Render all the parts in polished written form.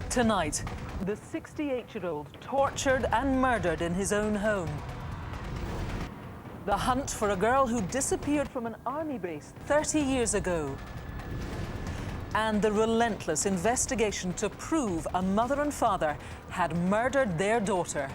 Tonight, the 68-year-old tortured and murdered in his own home. The hunt for a girl who disappeared from an army base 30 years ago. And the relentless investigation to prove a mother and father had murdered their daughter.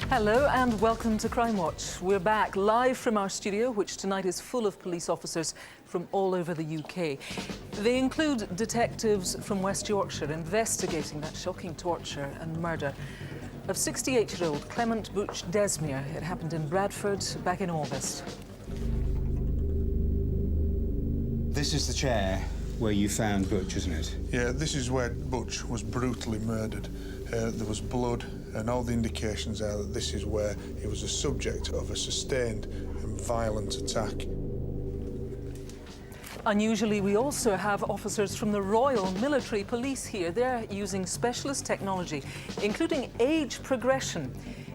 Hello and welcome to Crimewatch. We're back live from our studio, which tonight is full of police officers from all over the UK. They include detectives from West Yorkshire investigating that shocking torture and murder of 68-year-old Clement Butch Desmere. It happened in Bradford back in August. This is the chair where you found Butch, isn't it? Yeah, this is where Butch was brutally murdered. There was blood, and all the indications are that this is where he was the subject of a sustained and violent attack. Unusually, we also have officers from the Royal Military Police here. They're using specialist technology, including age progression,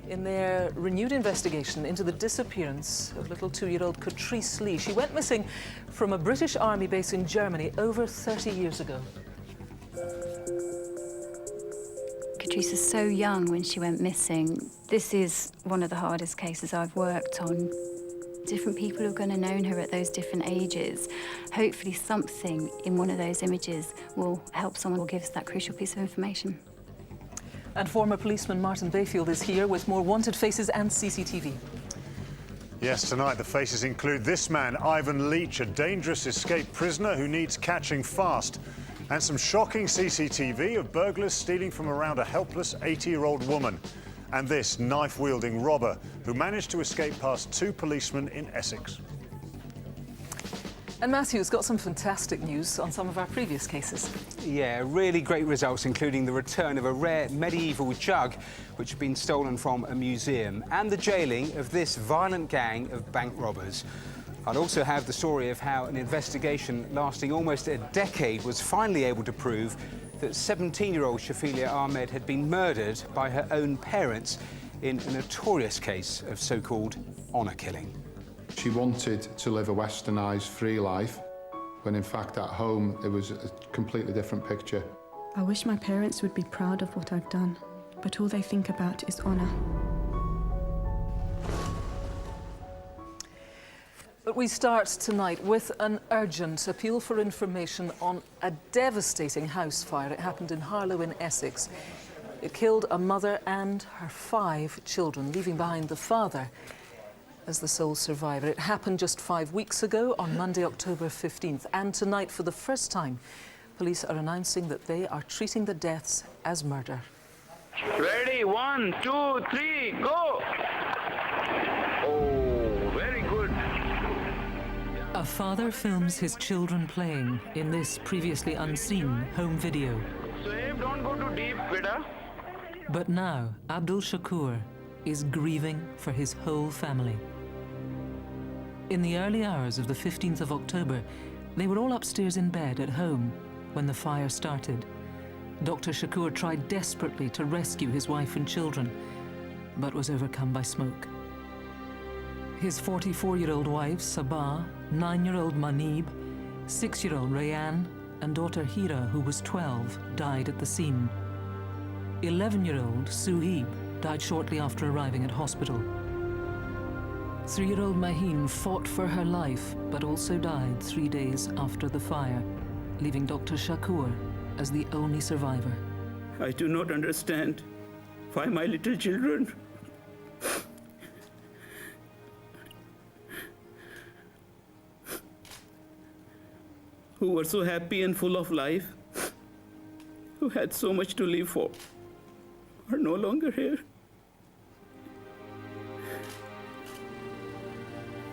in their renewed investigation into the disappearance of little 2-year-old Catrice Lee. She went missing from a British Army base in Germany over 30 years ago. Catrice was so young when she went missing. This is one of the hardest cases I've worked on. Different people are going to know her at those different ages. Hopefully something in one of those images will help someone or give us that crucial piece of information. And former policeman Martin Bayfield is here with more wanted faces and CCTV. Yes, tonight the faces include this man, Ivan Leach, a dangerous escaped prisoner who needs catching fast. And some shocking CCTV of burglars stealing from around a helpless 80-year-old woman. And this knife-wielding robber who managed to escape past 2 policemen in Essex. And Matthew's got some fantastic news on some of our previous cases. Yeah, really great results, including the return of a rare medieval jug which had been stolen from a museum, and the jailing of this violent gang of bank robbers. I'll also have the story of how an investigation lasting almost a decade was finally able to prove that 17-year-old Shafilia Ahmed had been murdered by her own parents in a notorious case of so-called honour killing. She wanted to live a westernised, free life, when in fact at home it was a completely different picture. I wish my parents would be proud of what I've done, but all they think about is honour. But we start tonight with an urgent appeal for information on a devastating house fire. It happened in Harlow in Essex. It killed a mother and her 5 children, leaving behind the father as the sole survivor. It happened just 5 weeks ago on Monday, October 15th. And tonight, for the first time, police are announcing that they are treating the deaths as murder. Ready, 1, 2, 3, go! Oh, very good. A father films his children playing in this previously unseen home video. Sahib, don't go too deep, beta. But now, Abdul Shakur is grieving for his whole family. In the early hours of the 15th of October, they were all upstairs in bed at home when the fire started. Dr. Shakur tried desperately to rescue his wife and children, but was overcome by smoke. His 44-year-old wife, Sabah, 9-year-old Manib, 6-year-old Rayan, and daughter Hira, who was 12, died at the scene. 11-year-old Suheeb died shortly after arriving at hospital. 3-year-old Maheen fought for her life, but also died 3 days after the fire, leaving Dr. Shakur as the only survivor. I do not understand why my little children who were so happy and full of life, who had so much to live for, are no longer here.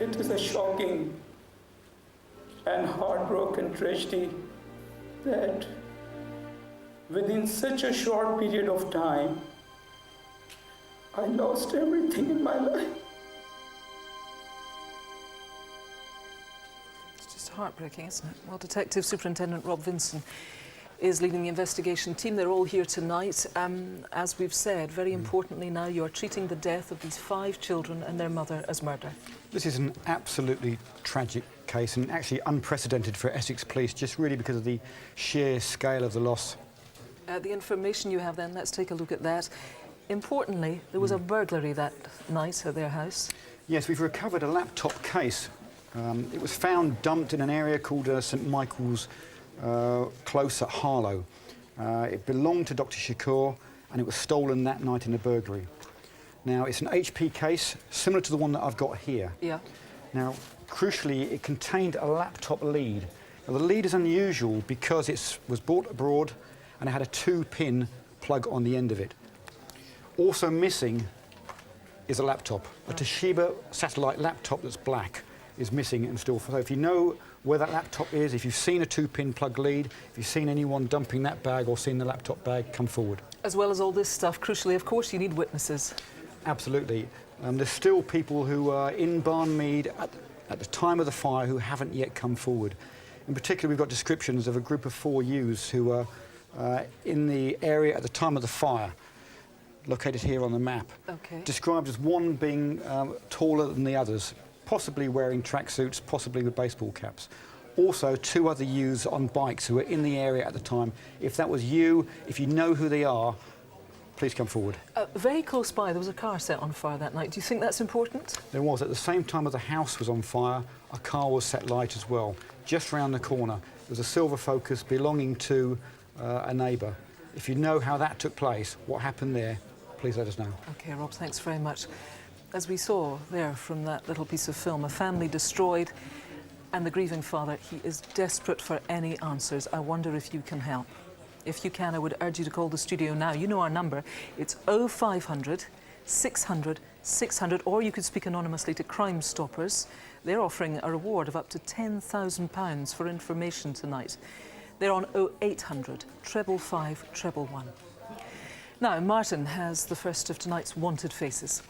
It is a shocking and heartbroken tragedy that within such a short period of time, I lost everything in my life. heartbreaking, isn't it? Well, Detective Superintendent Rob Vinson is leading the investigation team. They're all here tonight. As we've said, very importantly now, you're treating the death of these 5 children and their mother as murder. This is an absolutely tragic case and actually unprecedented for Essex Police, just really because of the sheer scale of the loss. The information you have then, let's take a look at that. Importantly, there was a burglary that night at their house. Yes, we've recovered a laptop case. It was found dumped in an area called St Michael's Close at Harlow. It belonged to Dr Shakur and it was stolen that night in a burglary. Now, it's an HP case, similar to the one that I've got here. Yeah. Now, crucially, it contained a laptop lead. Now, the lead is unusual because it was bought abroad and it had a 2-pin plug on the end of it. Also missing is a laptop. A Toshiba satellite laptop that's black is missing and still. So if you know where that laptop is, if you've seen a 2-pin plug lead, if you've seen anyone dumping that bag or seen the laptop bag, come forward. As well as all this stuff, crucially, of course, you need witnesses. Absolutely. There's still people who are in Barnmead at the time of the fire who haven't yet come forward. In particular, we've got descriptions of a group of 4 youths who were in the area at the time of the fire, located here on the map. Okay. Described as one being taller than the others, possibly wearing tracksuits, possibly with baseball caps. Also, 2 other youths on bikes who were in the area at the time. If that was you, if you know who they are, please come forward. Very close by, there was a car set on fire that night. Do you think that's important? There was. At the same time as the house was on fire, a car was set light as well, just round the corner. There was a silver Focus belonging to a neighbour. If you know how that took place, what happened there, please let us know. OK, Rob, thanks very much. As we saw there from that little piece of film, a family destroyed and the grieving father, he is desperate for any answers. I wonder if you can help. If you can, I would urge you to call the studio now. You know our number. It's 0500 600 600, or you could speak anonymously to Crime Stoppers. They're offering a reward of up to £10,000 for information tonight. They're on 0800 555 111. Now, Martin has the first of tonight's wanted faces.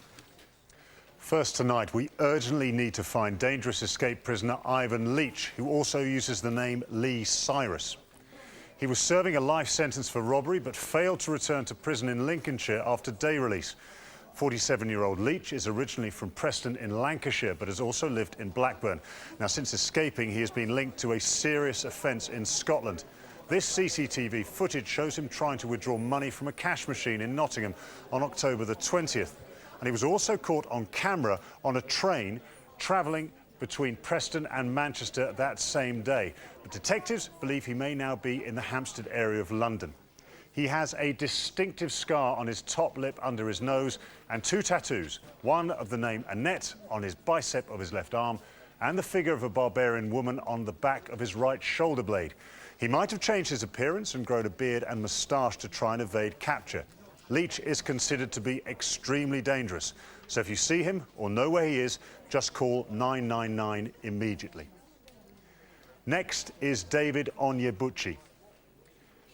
First tonight, we urgently need to find dangerous escape prisoner Ivan Leach, who also uses the name Lee Cyrus. He was serving a life sentence for robbery but failed to return to prison in Lincolnshire after day release. 47-year-old Leach is originally from Preston in Lancashire but has also lived in Blackburn. Now, since escaping, he has been linked to a serious offence in Scotland. This CCTV footage shows him trying to withdraw money from a cash machine in Nottingham on October the 20th. And he was also caught on camera on a train travelling between Preston and Manchester that same day. But detectives believe he may now be in the Hampstead area of London. He has a distinctive scar on his top lip under his nose and 2 tattoos, one of the name Annette on his bicep of his left arm and the figure of a barbarian woman on the back of his right shoulder blade. He might have changed his appearance and grown a beard and moustache to try and evade capture. Leach is considered to be extremely dangerous, so if you see him or know where he is, just call 999 immediately. Next is David Onyebuchi.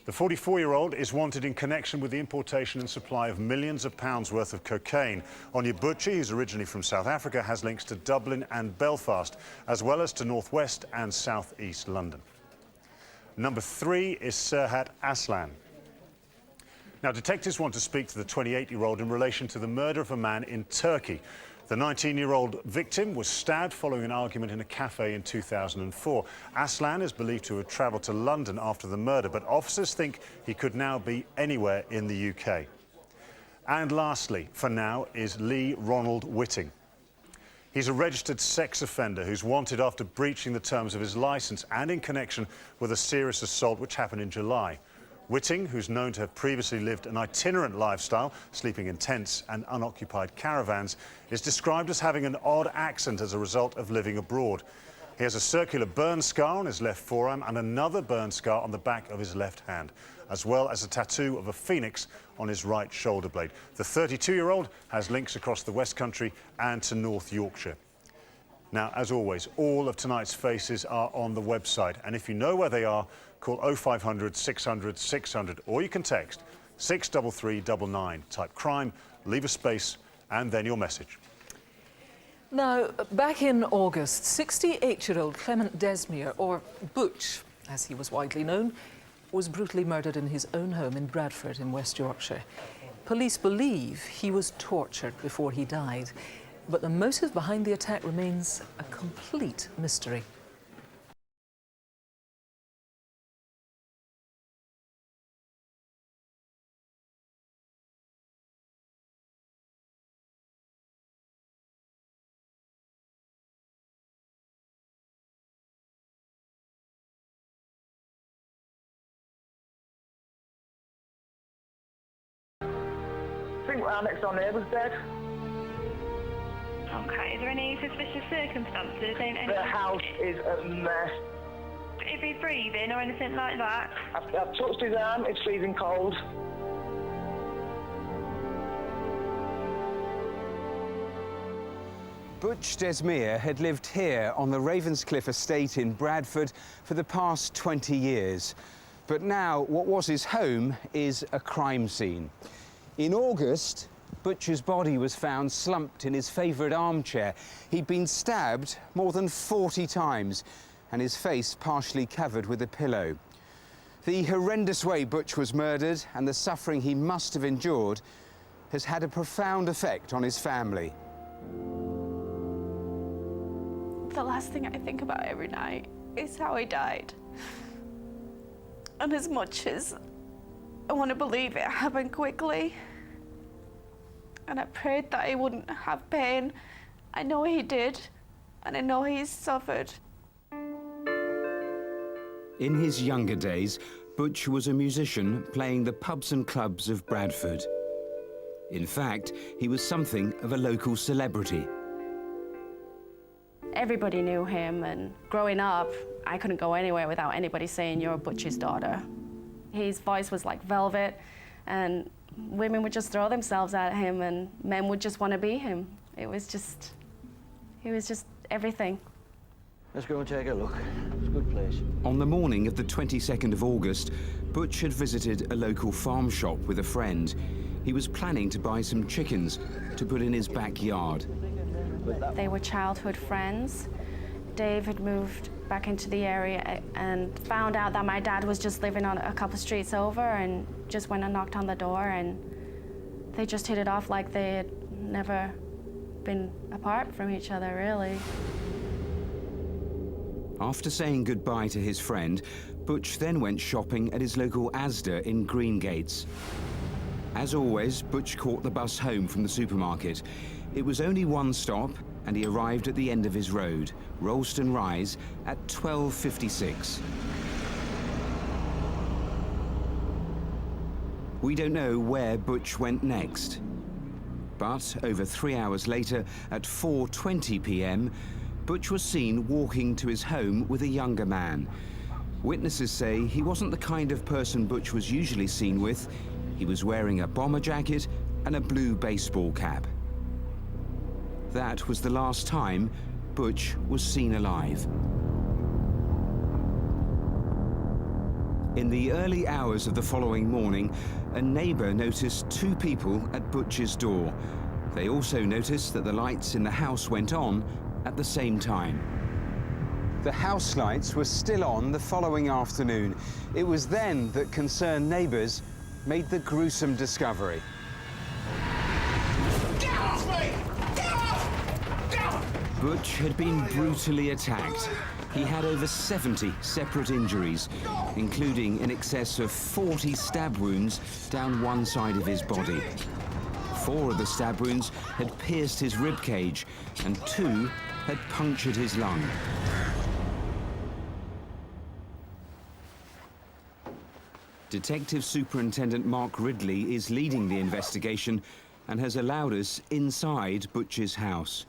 The 44-year-old is wanted in connection with the importation and supply of millions of pounds worth of cocaine. Onyebuchi, who's originally from South Africa, has links to Dublin and Belfast, as well as to northwest and southeast London. Number 3 is Serhat Aslan. Now, detectives want to speak to the 28-year-old in relation to the murder of a man in Turkey. The 19-year-old victim was stabbed following an argument in a cafe in 2004. Aslan is believed to have travelled to London after the murder, but officers think he could now be anywhere in the UK. And lastly, for now, is Lee Ronald Whitting. He's a registered sex offender who's wanted after breaching the terms of his licence and in connection with a serious assault which happened in July. Whitting, who's known to have previously lived an itinerant lifestyle, sleeping in tents and unoccupied caravans, is described as having an odd accent as a result of living abroad. He has a circular burn scar on his left forearm and another burn scar on the back of his left hand, as well as a tattoo of a phoenix on his right shoulder blade. The 32-year-old has links across the West Country and to North Yorkshire. Now, as always, all of tonight's faces are on the website, and if you know where they are, call 0500 600 600, or you can text 63399. Type crime, leave a space, and then your message. Now, back in August, 68-year-old Clement Desmere, or Butch, as he was widely known, was brutally murdered in his own home in Bradford in West Yorkshire. Police believe he was tortured before he died, but the motive behind the attack remains a complete mystery. I think our next door neighbour's dead. Okay, is there any suspicious circumstances? The house is a mess. If he's breathing or anything like that? I've touched his arm, it's freezing cold. Butch Desmere had lived here on the Ravenscliffe estate in Bradford for the past 20 years. But now what was his home is a crime scene. In August, Butch's body was found slumped in his favourite armchair. He'd been stabbed more than 40 times and his face partially covered with a pillow. The horrendous way Butch was murdered and the suffering he must have endured has had a profound effect on his family. The last thing I think about every night is how he died. And as much as I want to believe it happened quickly, and I prayed that he wouldn't have pain, I know he did, and I know he's suffered. In his younger days, Butch was a musician playing the pubs and clubs of Bradford. In fact, he was something of a local celebrity. Everybody knew him, and growing up, I couldn't go anywhere without anybody saying, "You're Butch's daughter." His voice was like velvet, and women would just throw themselves at him, and men would just want to be him. He was just everything. Let's go and take a look. It's a good place. On the morning of the 22nd of August, Butch had visited a local farm shop with a friend. He was planning to buy some chickens to put in his backyard. They were childhood friends. Dave had moved back into the area and found out that my dad was just living on a couple streets over, and just went and knocked on the door, and they just hit it off like they had never been apart from each other, really. After saying goodbye to his friend, Butch then went shopping at his local Asda in Greengates. As always, Butch caught the bus home from the supermarket. It was only one stop, and he arrived at the end of his road, Rollston Rise, at 12:56. We don't know where Butch went next. But over 3 hours later, at 4:20 p.m, Butch was seen walking to his home with a younger man. Witnesses say he wasn't the kind of person Butch was usually seen with. He was wearing a bomber jacket and a blue baseball cap. That was the last time Butch was seen alive. In the early hours of the following morning, a neighbour noticed two people at Butch's door. They also noticed that the lights in the house went on at the same time. The house lights were still on the following afternoon. It was then that concerned neighbours made the gruesome discovery. Get off me! Get off! Get off! Butch had been brutally attacked. He had over 70 separate injuries, including in excess of 40 stab wounds down one side of his body. 4 of the stab wounds had pierced his rib cage, and 2 had punctured his lung. Detective Superintendent Mark Ridley is leading the investigation and has allowed us inside Butch's house.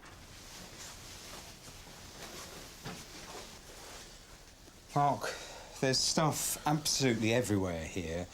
Mark, there's stuff absolutely everywhere here.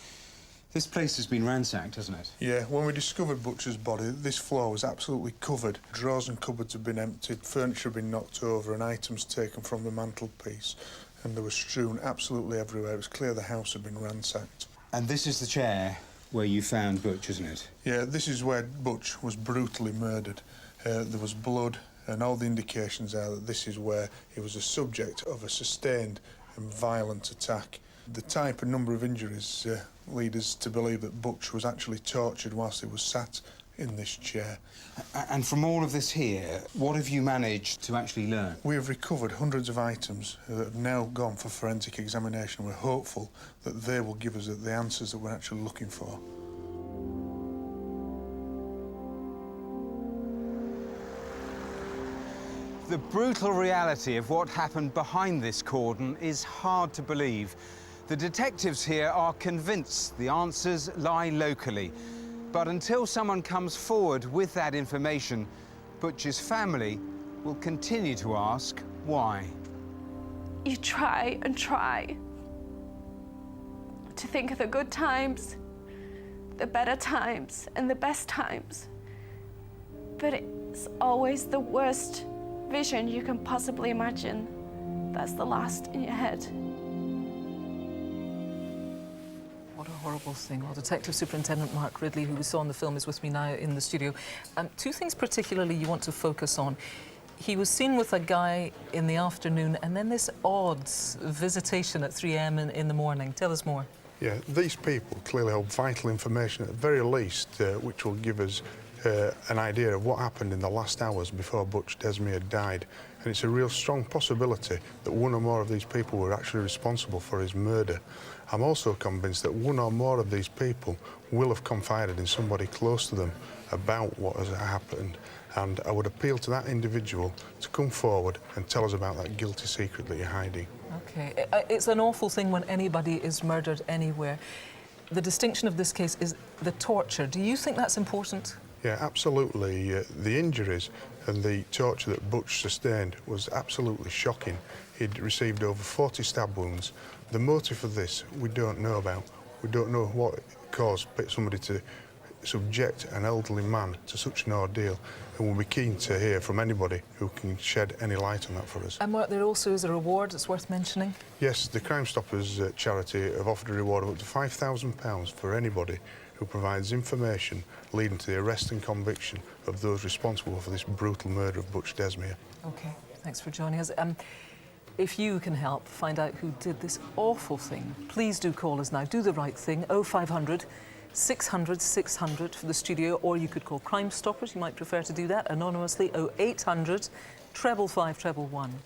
This place has been ransacked, hasn't it? Yeah, when we discovered Butcher's body, this floor was absolutely covered. Drawers and cupboards had been emptied, furniture had been knocked over, and items taken from the mantelpiece. And there was strewn absolutely everywhere. It was clear the house had been ransacked. And this is the chair where you found Butch, isn't it? Yeah, this is where Butch was brutally murdered. There was blood, and all the indications are that this is where he was a subject of a sustained and violent attack. The type and number of injuries lead us to believe that Butch was actually tortured whilst he was sat in this chair. And from all of this here, what have you managed to actually learn? We have recovered hundreds of items that have now gone for forensic examination. We're hopeful that they will give us the answers that we're actually looking for. The brutal reality of what happened behind this cordon is hard to believe. The detectives here are convinced the answers lie locally. But until someone comes forward with that information, Butch's family will continue to ask why. You try and try to think of the good times, the better times, and the best times. But it's always the worst vision you can possibly imagine. That's the last in your head. What a horrible thing. Well, Detective Superintendent Mark Ridley, who we saw in the film, is with me now in the studio. Two things particularly you want to focus on. He was seen with a guy in the afternoon, and then this odd visitation at 3 a.m. in the morning. Tell us more. Yeah, these people clearly hold vital information, at the very least, which will give us an idea of what happened in the last hours before Butch Desmere died. And it's a real strong possibility that one or more of these people were actually responsible for his murder. I'm also convinced that one or more of these people will have confided in somebody close to them about what has happened. And I would appeal to that individual to come forward and tell us about that guilty secret that you're hiding. OK. It's an awful thing when anybody is murdered anywhere. The distinction of this case is the torture. Do you think that's important? Yeah, absolutely. The injuries and the torture that Butch sustained was absolutely shocking. He'd received over 40 stab wounds. The motive for this, we don't know about. We don't know what caused somebody to subject an elderly man to such an ordeal, and we'll be keen to hear from anybody who can shed any light on that for us. And what there also is a reward that's worth mentioning? Yes, the Crime Stoppers charity have offered a reward of up to £5,000 for anybody who provides information leading to the arrest and conviction of those responsible for this brutal murder of Butch Desmere. OK, thanks for joining us. If you can help find out who did this awful thing, please do call us now. Do the right thing. 0500 600 600 for the studio, or you could call Crime Stoppers. You might prefer to do that anonymously. 0800 555 111.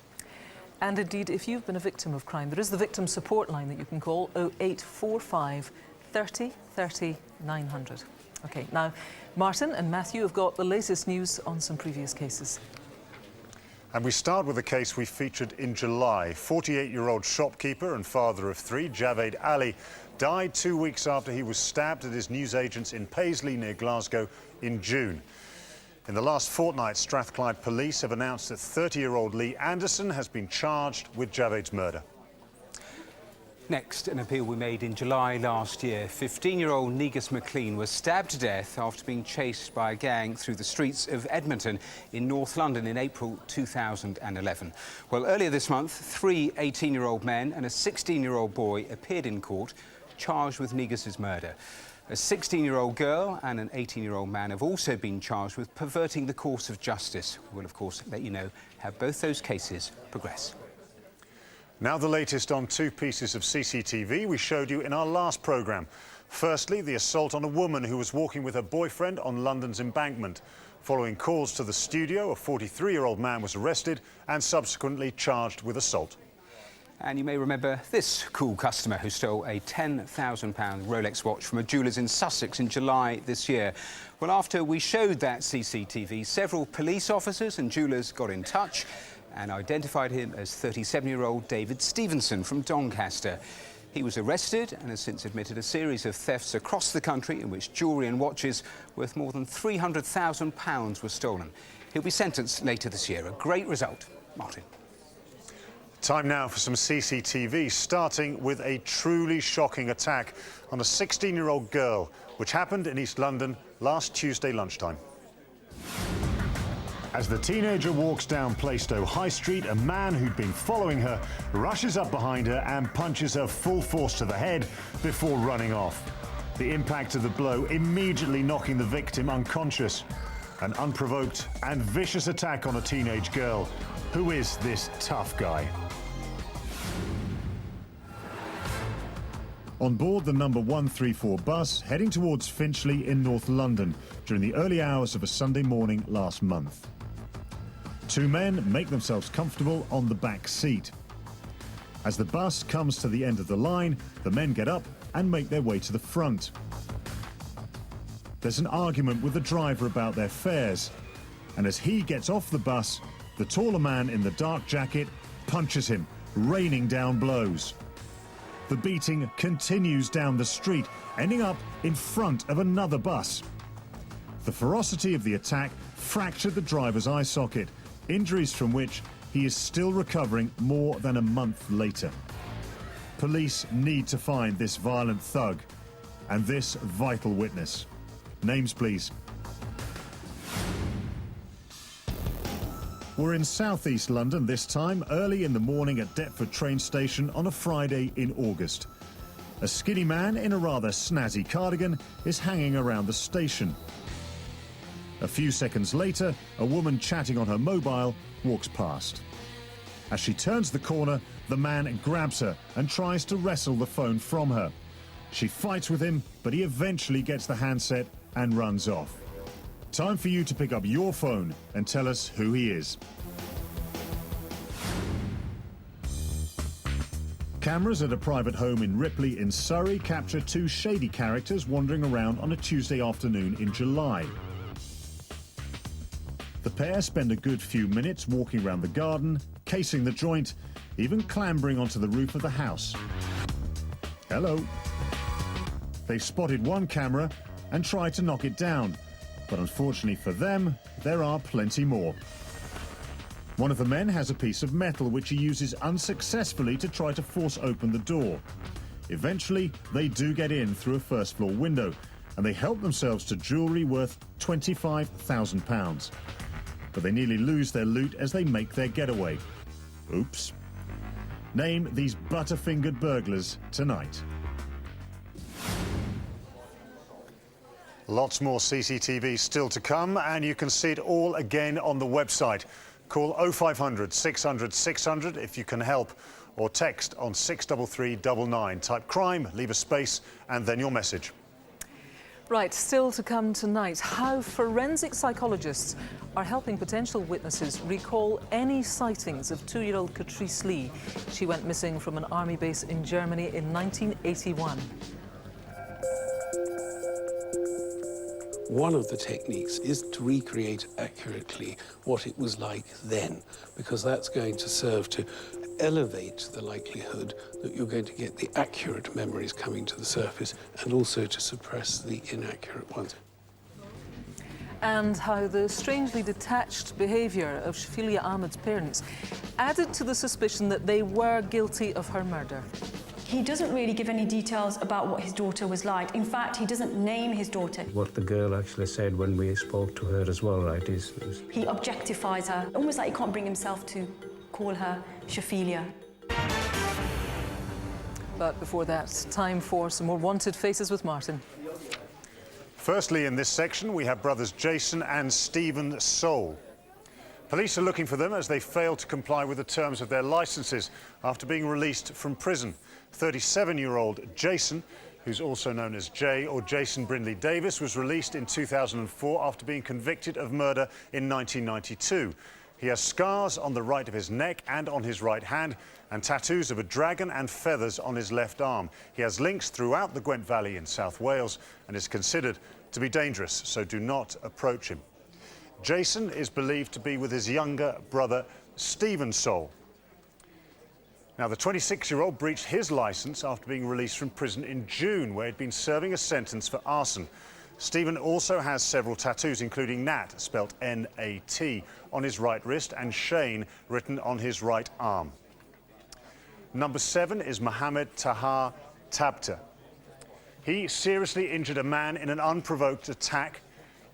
And indeed, if you've been a victim of crime, there is the victim support line that you can call, 0845 30 30 900. OK, now, Martin and Matthew have got the latest news on some previous cases. And we start with a case we featured in July. 48-year-old shopkeeper and father of 3, Javed Ali, died 2 weeks after he was stabbed at his newsagents in Paisley near Glasgow in June. In the last fortnight, Strathclyde police have announced that 30-year-old Lee Anderson has been charged with Javed's murder. Next, an appeal we made in July last year. 15-year-old Negus McLean was stabbed to death after being chased by a gang through the streets of Edmonton in North London in April 2011. Well, earlier this month, 3 18-year-old men and a 16-year-old boy appeared in court charged with Negus's murder. A 16-year-old girl and an 18-year-old man have also been charged with perverting the course of justice. We'll, of course, let you know how both those cases progress. Now the latest on 2 pieces of CCTV we showed you in our last programme. Firstly, the assault on a woman who was walking with her boyfriend on London's Embankment. Following calls to the studio, a 43-year-old man was arrested and subsequently charged with assault. And you may remember this cool customer who stole a £10,000 Rolex watch from a jeweller's in Sussex in July this year. Well, after we showed that CCTV, several police officers and jewellers got in touch and identified him as 37-year-old David Stevenson from Doncaster. He was arrested and has since admitted a series of thefts across the country in which jewellery and watches worth more than £300,000 were stolen. He'll be sentenced later this year. A great result. Martin. Time now for some CCTV, starting with a truly shocking attack on a 16-year-old girl, which happened in East London last Tuesday lunchtime. As the teenager walks down Plaistow High Street, a man who'd been following her rushes up behind her and punches her full force to the head before running off. The impact of the blow immediately knocking the victim unconscious. An unprovoked and vicious attack on a teenage girl. Who is this tough guy? On board the number 134 bus, heading towards Finchley in North London during the early hours of a Sunday morning last month. Two men make themselves comfortable on the back seat. As the bus comes to the end of the line, the men get up and make their way to the front. There's an argument with the driver about their fares, and as he gets off the bus, the taller man in the dark jacket punches him, raining down blows. The beating continues down the street, ending up in front of another bus. The ferocity of the attack fractured the driver's eye socket, injuries from which he is still recovering more than a month later. Police need to find this violent thug and this vital witness. Names, please. We're in southeast London this time, early in the morning at Deptford train station on a Friday in August. A skinny man in a rather snazzy cardigan is hanging around the station. A few seconds later, a woman chatting on her mobile walks past. As she turns the corner, the man grabs her and tries to wrestle the phone from her. She fights with him, but he eventually gets the handset and runs off. Time for you to pick up your phone and tell us who he is. Cameras at a private home in Ripley in Surrey capture two shady characters wandering around on a Tuesday afternoon in July. The pair spend a good few minutes walking around the garden, casing the joint, even clambering onto the roof of the house. Hello. They've spotted one camera and tried to knock it down, but unfortunately for them, there are plenty more. One of the men has a piece of metal which he uses unsuccessfully to try to force open the door. Eventually, they do get in through a first-floor window, and they help themselves to jewellery worth £25,000. But they nearly lose their loot as they make their getaway. Oops. Name these butterfingered burglars tonight. Lots more CCTV still to come, and you can see it all again on the website. Call 0500 600 600 if you can help, or text on 63399. Type crime, leave a space, and then your message. Right, still to come tonight, how forensic psychologists are helping potential witnesses recall any sightings of 2-year-old Catrice Lee. She went missing from an army base in Germany in 1981. One of the techniques is to recreate accurately what it was like then, because that's going to serve to elevate the likelihood that you're going to get the accurate memories coming to the surface, and also to suppress the inaccurate ones. And how the strangely detached behaviour of Shafilia Ahmed's parents added to the suspicion that they were guilty of her murder. He doesn't really give any details about what his daughter was like. In fact, he doesn't name his daughter. What the girl actually said when we spoke to her as well, right, is... He objectifies her, almost like he can't bring himself to call her Shafilia. But before that, time for some more wanted faces with Martin. Firstly, in this section, we have brothers Jason and Stephen Soul. Police are looking for them as they failed to comply with the terms of their licences after being released from prison. 37-year-old Jason, who's also known as Jay or Jason Brindley Davis, was released in 2004 after being convicted of murder in 1992. He has scars on the right of his neck and on his right hand, and tattoos of a dragon and feathers on his left arm. He has links throughout the Gwent Valley in South Wales and is considered to be dangerous, so do not approach him. Jason is believed to be with his younger brother, Stephen Soul. Now, the 26-year-old breached his licence after being released from prison in June, where he'd been serving a sentence for arson. Stephen also has several tattoos, including Nat, spelt N-A-T, on his right wrist, and Shane, written on his right arm. Number 7 is Mohammed Tahar Tabta. He seriously injured a man in an unprovoked attack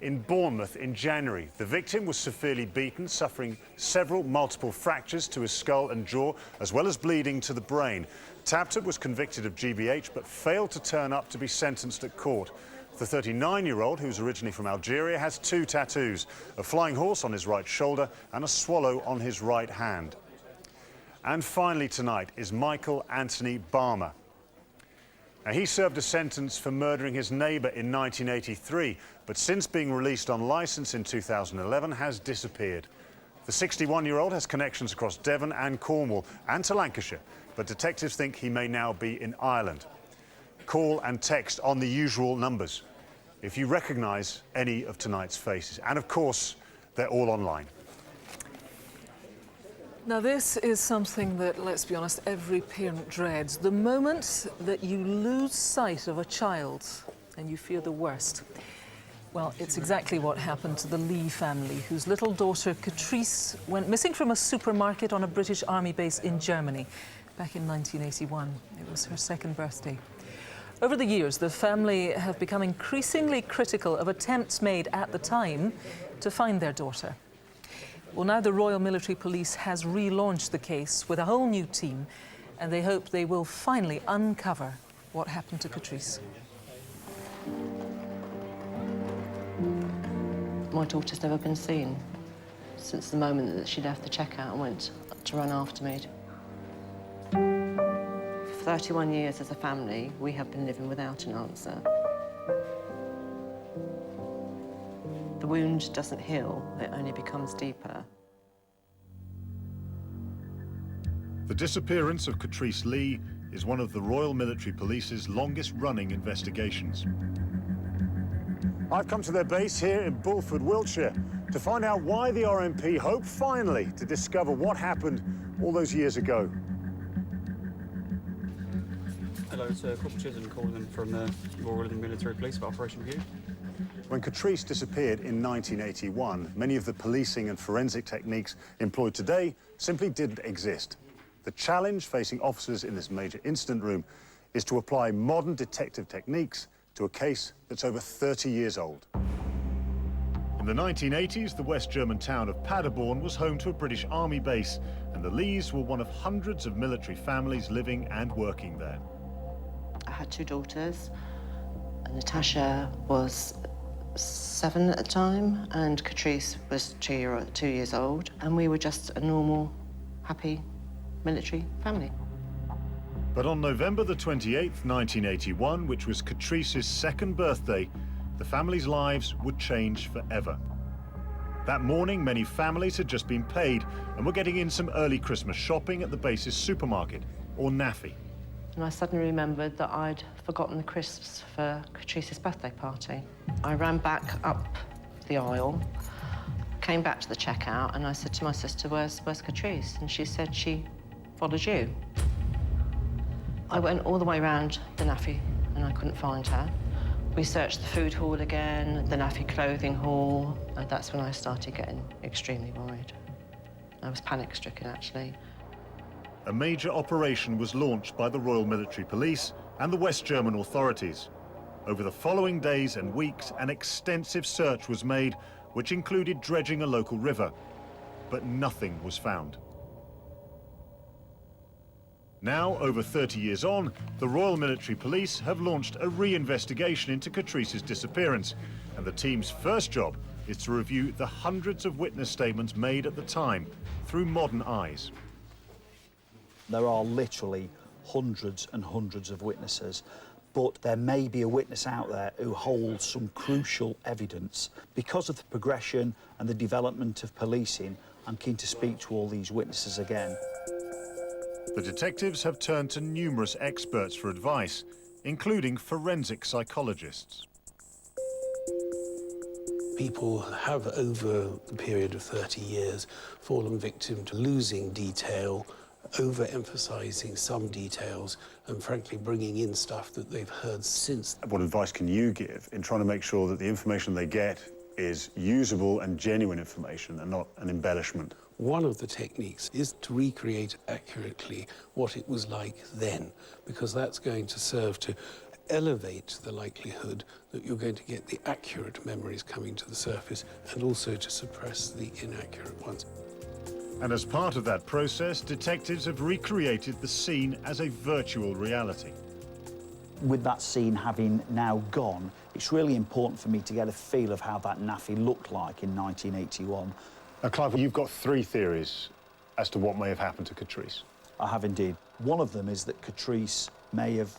in Bournemouth in January. The victim was severely beaten, suffering several multiple fractures to his skull and jaw, as well as bleeding to the brain. Tabta was convicted of GBH, but failed to turn up to be sentenced at court. The 39-year-old, who's originally from Algeria, has 2 tattoos, a flying horse on his right shoulder and a swallow on his right hand. And finally tonight is Michael Anthony Barmer. Now, he served a sentence for murdering his neighbour in 1983, but since being released on licence in 2011 has disappeared. The 61-year-old has connections across Devon and Cornwall and to Lancashire, but detectives think he may now be in Ireland. Call and text on the usual numbers if you recognise any of tonight's faces. And of course, they're all online. Now, this is something that, let's be honest, every parent dreads. The moment that you lose sight of a child and you fear the worst. Well, it's exactly what happened to the Lee family, whose little daughter, Catrice, went missing from a supermarket on a British Army base in Germany back in 1981. It was her 2nd birthday. Over the years, the family have become increasingly critical of attempts made at the time to find their daughter. Well, now the Royal Military Police has relaunched the case with a whole new team, and they hope they will finally uncover what happened to Catrice. My daughter's never been seen since the moment that she left the checkout and went to run after me. For 31 years as a family, we have been living without an answer. The wound doesn't heal, it only becomes deeper. The disappearance of Catrice Lee is one of the Royal Military Police's longest-running investigations. I've come to their base here in Bulford, Wiltshire, to find out why the RMP hope finally to discover what happened all those years ago. Hello, it's Corporal Chisholm calling in from the Royal Military Police for Operation Review. When Catrice disappeared in 1981, many of the policing and forensic techniques employed today simply didn't exist. The challenge facing officers in this major incident room is to apply modern detective techniques to a case that's over 30 years old. In the 1980s, the West German town of Paderborn was home to a British Army base, and the Lees were one of hundreds of military families living and working there. I had 2 daughters. Natasha was 7 at the time, and Catrice was 2 years old, and we were just a normal, happy military family. But on November the 28th, 1981, which was Catrice's 2nd birthday, the family's lives would change forever. That morning, many families had just been paid and were getting in some early Christmas shopping at the base's supermarket, or NAFI. And I suddenly remembered that I'd forgotten the crisps for Catrice's birthday party. I ran back up the aisle, came back to the checkout, and I said to my sister, where's Catrice? And she said she followed you. I went all the way around the NAFI and I couldn't find her. We searched the food hall again, the NAFI clothing hall, and that's when I started getting extremely worried. I was panic-stricken, actually. A major operation was launched by the Royal Military Police and the West German authorities. Over the following days and weeks, an extensive search was made, which included dredging a local river, but nothing was found. Now, over 30 years on, the Royal Military Police have launched a re-investigation into Catrice's disappearance, and the team's first job is to review the hundreds of witness statements made at the time through modern eyes. There are literally hundreds and hundreds of witnesses, but there may be a witness out there who holds some crucial evidence. Because of the progression and the development of policing, I'm keen to speak to all these witnesses again. The detectives have turned to numerous experts for advice, including forensic psychologists. People have, over the period of 30 years, fallen victim to losing detail, overemphasising some details, and frankly bringing in stuff that they've heard since. What advice can you give in trying to make sure that the information they get is usable and genuine information and not an embellishment? One of the techniques is to recreate accurately what it was like then, because that's going to serve to elevate the likelihood that you're going to get the accurate memories coming to the surface, and also to suppress the inaccurate ones. And as part of that process, detectives have recreated the scene as a virtual reality. With that scene having now gone, it's really important for me to get a feel of how that naffy looked like in 1981. Now, Clive, you've got 3 theories as to what may have happened to Catrice. I have indeed. One of them is that Catrice may have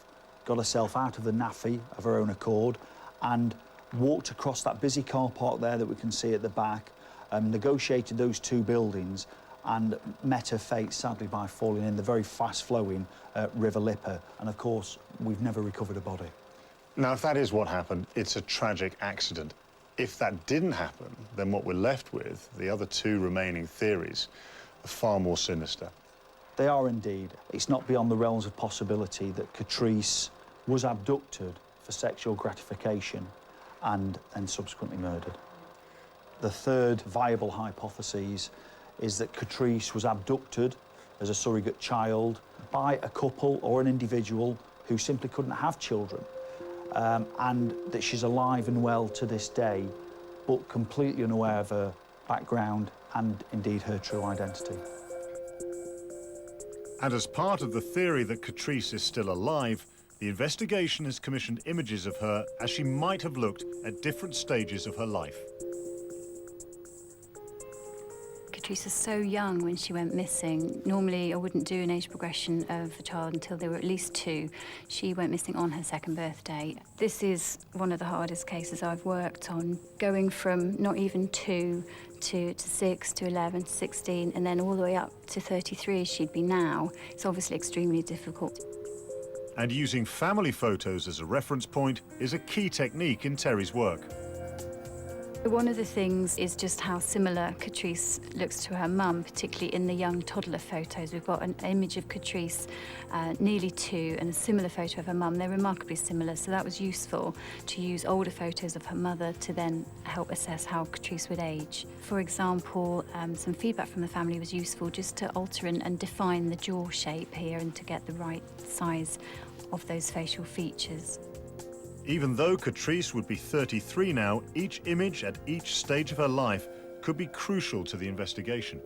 got herself out of the naffy of her own accord and walked across that busy car park there that we can see at the back, negotiated those 2 buildings and met her fate, sadly, by falling in the very fast-flowing River Lippe. And, of course, we've never recovered a body. Now, if that is what happened, it's a tragic accident. If that didn't happen, then what we're left with, the other 2 remaining theories, are far more sinister. They are indeed. It's not beyond the realms of possibility that Catrice was abducted for sexual gratification and then subsequently murdered. The third viable hypothesis is that Catrice was abducted as a surrogate child by a couple or an individual who simply couldn't have children, and that she's alive and well to this day, but completely unaware of her background and indeed her true identity. And as part of the theory that Catrice is still alive, the investigation has commissioned images of her as she might have looked at different stages of her life. Catrice was so young when she went missing. Normally, I wouldn't do an age progression of a child until they were at least 2. She went missing on her 2nd birthday. This is one of the hardest cases I've worked on, going from not even 2 to 6 to 11 to 16, and then all the way up to 33 as she'd be now. It's obviously extremely difficult. And using family photos as a reference point is a key technique in Terry's work. One of the things is just how similar Catrice looks to her mum, particularly in the young toddler photos. We've got an image of Catrice, nearly 2, and a similar photo of her mum. They're remarkably similar, so that was useful to use older photos of her mother to then help assess how Catrice would age. For example, some feedback from the family was useful just to alter and define the jaw shape here and to get the right size of those facial features. Even though Catrice would be 33 now, each image at each stage of her life could be crucial to the investigation.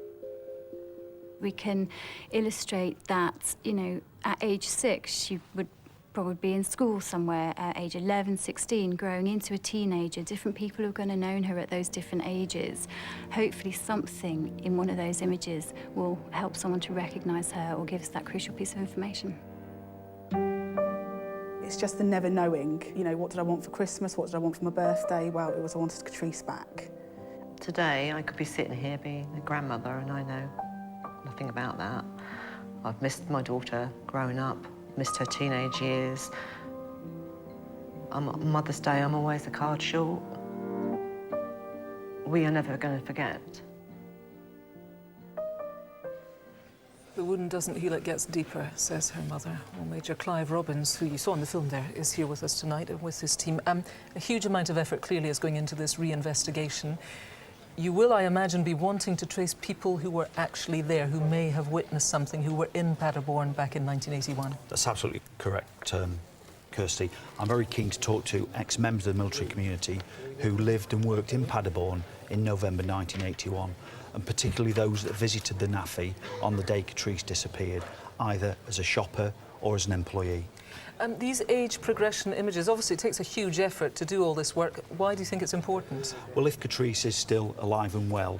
We can illustrate that, you know, at age 6, she would probably be in school somewhere, at age 11, 16, growing into a teenager. Different people are going to know her at those different ages. Hopefully something in one of those images will help someone to recognise her or give us that crucial piece of information. It's just the never knowing, you know, what did I want for Christmas, what did I want for my birthday? Well, it was I wanted Catrice back. Today, I could be sitting here being a grandmother and I know nothing about that. I've missed my daughter growing up, missed her teenage years. On Mother's Day, I'm always a card short. We are never going to forget. The wound doesn't heal, it gets deeper, says her mother. Well, Major Clive Robbins, who you saw in the film there, is here with us tonight and with his team. A huge amount of effort clearly is going into this re-investigation. You will, I imagine, be wanting to trace people who were actually there, who may have witnessed something, who were in Paderborn back in 1981. That's absolutely correct, Kirsty. I'm very keen to talk to ex-members of the military community who lived and worked in Paderborn in November 1981, and particularly those that visited the naffy on the day Catrice disappeared, either as a shopper or as an employee. These age progression images, obviously it takes a huge effort to do all this work. Why do you think it's important? Well, if Catrice is still alive and well,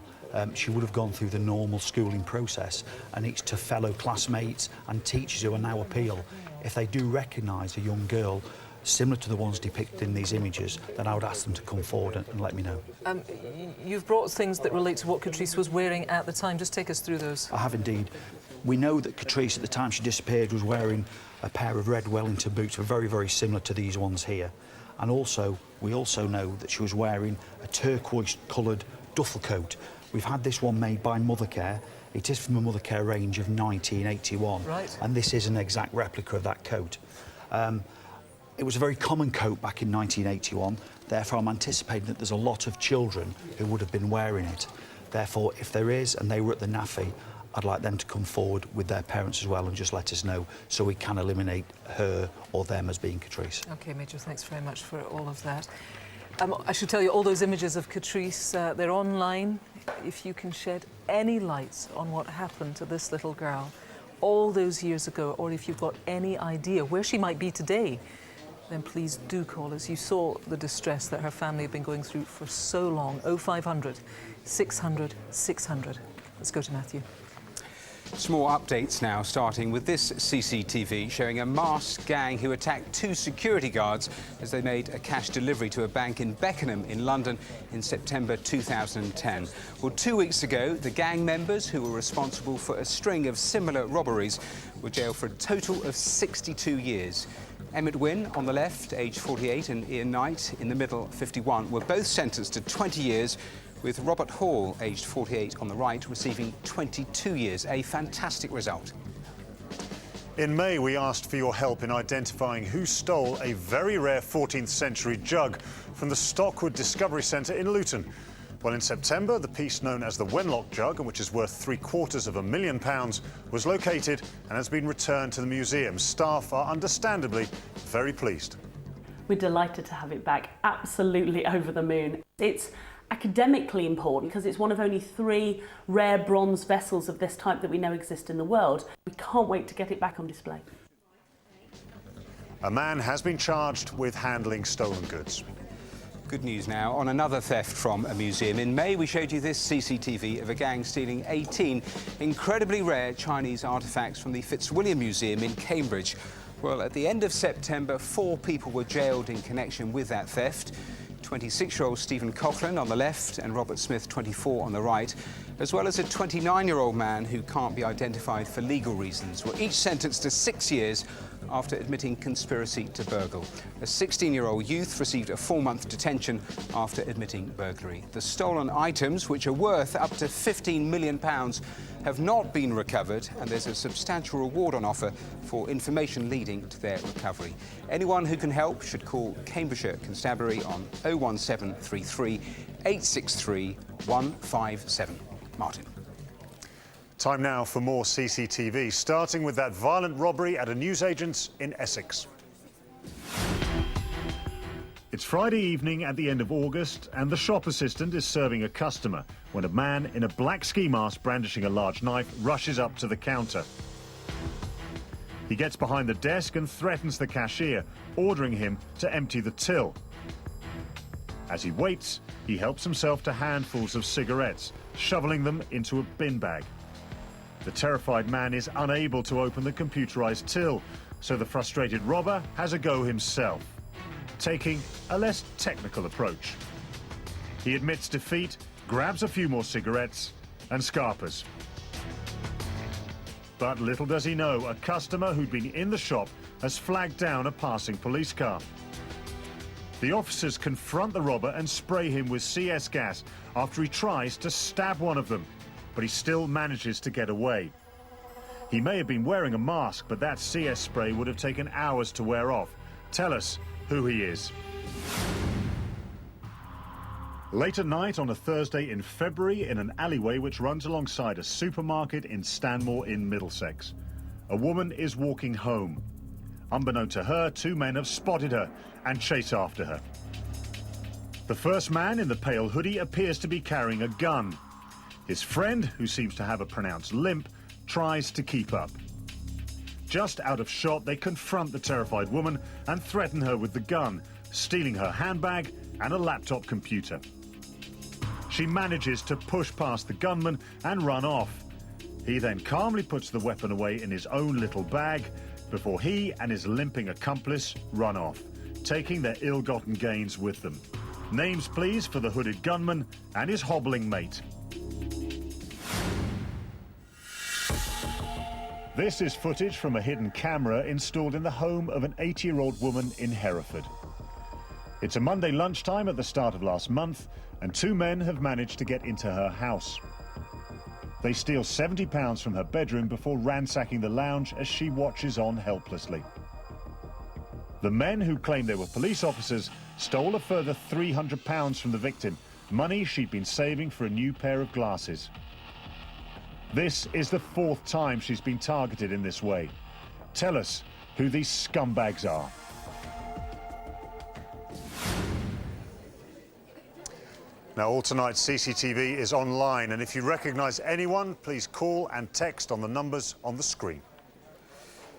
she would have gone through the normal schooling process, and it's to fellow classmates and teachers who are now appeal. If they do recognise a young girl similar to the ones depicted in these images, then I would ask them to come forward and let me know. You've brought things that relate to what Catrice was wearing at the time. Just take us through those. I have indeed. We know that Catrice, at the time she disappeared, was wearing a pair of red Wellington boots, very, very similar to these ones here. And also, we also know that she was wearing a turquoise-coloured duffel coat. We've had this one made by Mothercare. It is from a Mothercare range of 1981. Right. And this is an exact replica of that coat. It was a very common coat back in 1981, therefore I'm anticipating that there's a lot of children who would have been wearing it. Therefore, if there is, and they were at the naffy, I'd like them to come forward with their parents as well and just let us know so we can eliminate her or them as being Catrice. OK, Major, thanks very much for all of that. I should tell you, all those images of Catrice, they're online. If you can shed any light on what happened to this little girl all those years ago, or if you've got any idea where she might be today, then please do call us. You saw the distress that her family have been going through for so long. 0500 600 600. Let's go to Matthew. Some more updates now, starting with this CCTV showing a masked gang who attacked 2 security guards as they made a cash delivery to a bank in Beckenham in London in September 2010. Well, 2 weeks ago, the gang members who were responsible for a string of similar robberies were jailed for a total of 62 years. Emmett Wynne on the left, aged 48, and Ian Knight in the middle, 51, were both sentenced to 20 years, with Robert Hall, aged 48, on the right, receiving 22 years. A fantastic result. In May, we asked for your help in identifying who stole a very rare 14th century jug from the Stockwood Discovery Centre in Luton. Well, in September, the piece known as the Wenlock jug, and which is worth £750,000, was located and has been returned to the museum. Staff are understandably very pleased. We're delighted to have it back, absolutely over the moon. It's academically important because it's one of only 3 rare bronze vessels of this type that we know exist in the world. We can't wait to get it back on display. A man has been charged with handling stolen goods. Good news now on another theft from a museum. In May, we showed you this CCTV of a gang stealing 18 incredibly rare Chinese artefacts from the Fitzwilliam Museum in Cambridge. Well, at the end of September, 4 people were jailed in connection with that theft. 26-year-old Stephen Coughlin on the left and Robert Smith, 24, on the right, as well as a 29-year-old man who can't be identified for legal reasons, were each sentenced to 6 years after admitting conspiracy to burgle. A 16-year-old youth received a 4-month detention after admitting burglary. The stolen items, which are worth up to £15 million, have not been recovered, and there's a substantial reward on offer for information leading to their recovery. Anyone who can help should call Cambridgeshire Constabulary on 01733 863 157. Martin. Time now for more CCTV, starting with that violent robbery at a newsagent's in Essex. It's Friday evening at the end of August, and the shop assistant is serving a customer when a man in a black ski mask brandishing a large knife rushes up to the counter. He gets behind the desk and threatens the cashier, ordering him to empty the till. As he waits, he helps himself to handfuls of cigarettes, shoveling them into a bin bag. The terrified man is unable to open the computerized till, so the frustrated robber has a go himself, taking a less technical approach. He admits defeat, grabs a few more cigarettes and scarpers. But little does he know, a customer who'd been in the shop has flagged down a passing police car. The officers confront the robber and spray him with CS gas after he tries to stab one of them, but he still manages to get away. He may have been wearing a mask, but that CS spray would have taken hours to wear off. Tell us who he is. Late at night on a Thursday in February, in an alleyway which runs alongside a supermarket in Stanmore in Middlesex, a woman is walking home. Unbeknown to her, 2 men have spotted her and chase after her. The first man in the pale hoodie appears to be carrying a gun. His friend, who seems to have a pronounced limp, tries to keep up. Just out of shot, they confront the terrified woman and threaten her with the gun, stealing her handbag and a laptop computer. She manages to push past the gunman and run off. He then calmly puts the weapon away in his own little bag before he and his limping accomplice run off, taking their ill-gotten gains with them. Names, please, for the hooded gunman and his hobbling mate. This is footage from a hidden camera installed in the home of an 80-year-old woman in Hereford. It's a Monday lunchtime at the start of last month, and 2 men have managed to get into her house. They steal £70 from her bedroom before ransacking the lounge as she watches on helplessly. The men, who claim they were police officers, stole a further £300 from the victim, money she'd been saving for a new pair of glasses. This is the 4th time she's been targeted in this way. Tell us who these scumbags are. Now, all tonight's CCTV is online, and if you recognise anyone, please call and text on the numbers on the screen.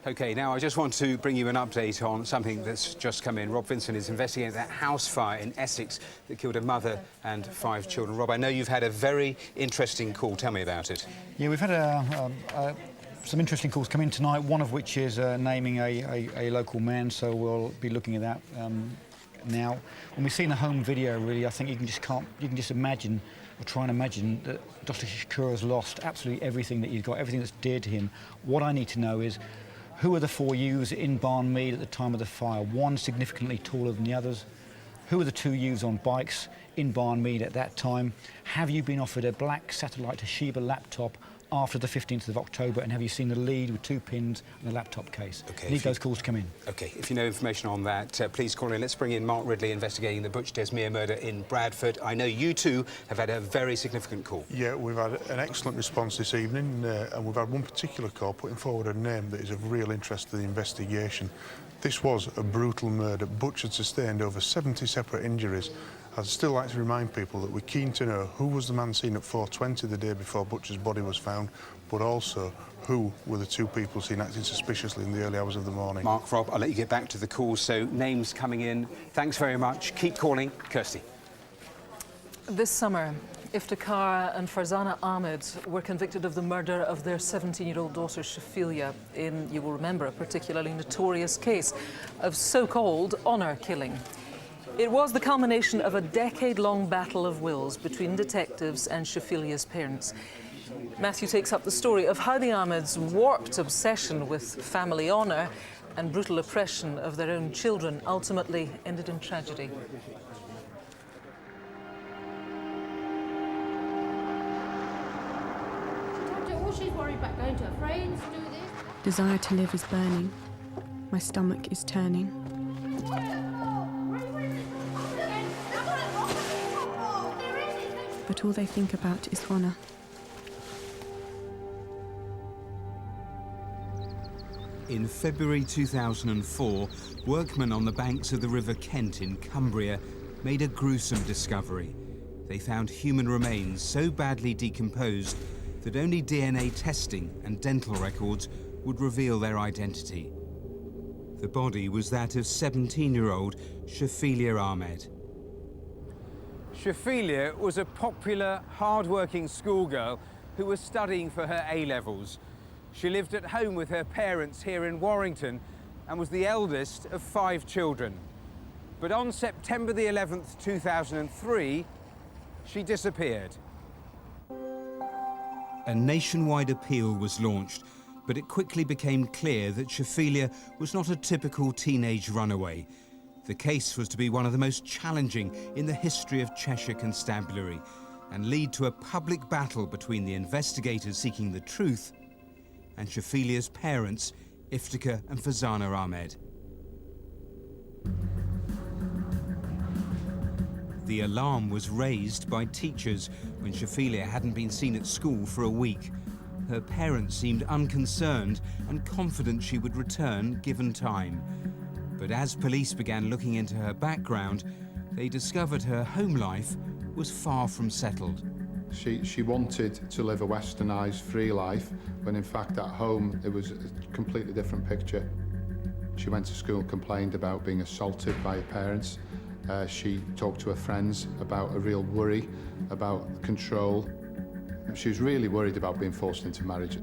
OK, now I just want to bring you an update on something that's just come in. Rob Vincent is investigating that house fire in Essex that killed a mother and 5 children. Rob, I know you've had a very interesting call. Tell me about it. Yeah, we've had some interesting calls come in tonight, one of which is naming a local man, so we'll be looking at that now. When we've seen the home video, really, I think you can just imagine, or try and imagine, that Dr. Shakur has lost absolutely everything that he's got, everything that's dear to him. What I need to know is, who are the 4 youths in Barnmead at the time of the fire? One significantly taller than the others. Who are the 2 youths on bikes in Barnmead at that time? Have you been offered a black satellite Toshiba laptop after the 15th of October, and have you seen the lead with 2 pins and the laptop case? OK. Need those calls to come in. OK, if you know information on that, please call in. Let's bring in Mark Ridley, investigating the Butch Desmere murder in Bradford. I know you too have had a very significant call. Yeah, we've had an excellent response this evening, and we've had one particular call putting forward a name that is of real interest to the investigation. This was a brutal murder. Butch had sustained over 70 separate injuries. I'd still like to remind people that we're keen to know who was the man seen at 4:20 the day before Butch's body was found, but also who were the 2 people seen acting suspiciously in the early hours of the morning. Mark, Rob, I'll let you get back to the calls. So, names coming in. Thanks very much. Keep calling. Kirsty. This summer, Iftikhar and Farzana Ahmed were convicted of the murder of their 17-year-old daughter, Shafilia, in, you will remember, a particularly notorious case of so-called honour killing. It was the culmination of a decade-long battle of wills between detectives and Shafilia's parents. Matthew takes up the story of how the Ahmeds' warped obsession with family honour and brutal oppression of their own children ultimately ended in tragedy. She's worried about going to her friends, do this. Desire to live is burning. My stomach is turning. But all they think about is honour. In February 2004, workmen on the banks of the River Kent in Cumbria made a gruesome discovery. They found human remains so badly decomposed that only DNA testing and dental records would reveal their identity. The body was that of 17-year-old Shafilia Ahmed. Shafilia was a popular, hard-working schoolgirl who was studying for her A-levels. She lived at home with her parents here in Warrington and was the eldest of 5 children. But on September the 11th, 2003, she disappeared. A nationwide appeal was launched, but it quickly became clear that Shafilia was not a typical teenage runaway. The case was to be one of the most challenging in the history of Cheshire Constabulary and lead to a public battle between the investigators seeking the truth and Shafilia's parents, Iftikhar and Farzana Ahmed. The alarm was raised by teachers when Shafilia hadn't been seen at school for a week. Her parents seemed unconcerned and confident she would return given time. But as police began looking into her background, they discovered her home life was far from settled. She wanted to live a westernised, free life, when in fact at home it was a completely different picture. She went to school and complained about being assaulted by her parents. She talked to her friends about a real worry, about control. She was really worried about being forced into marriage.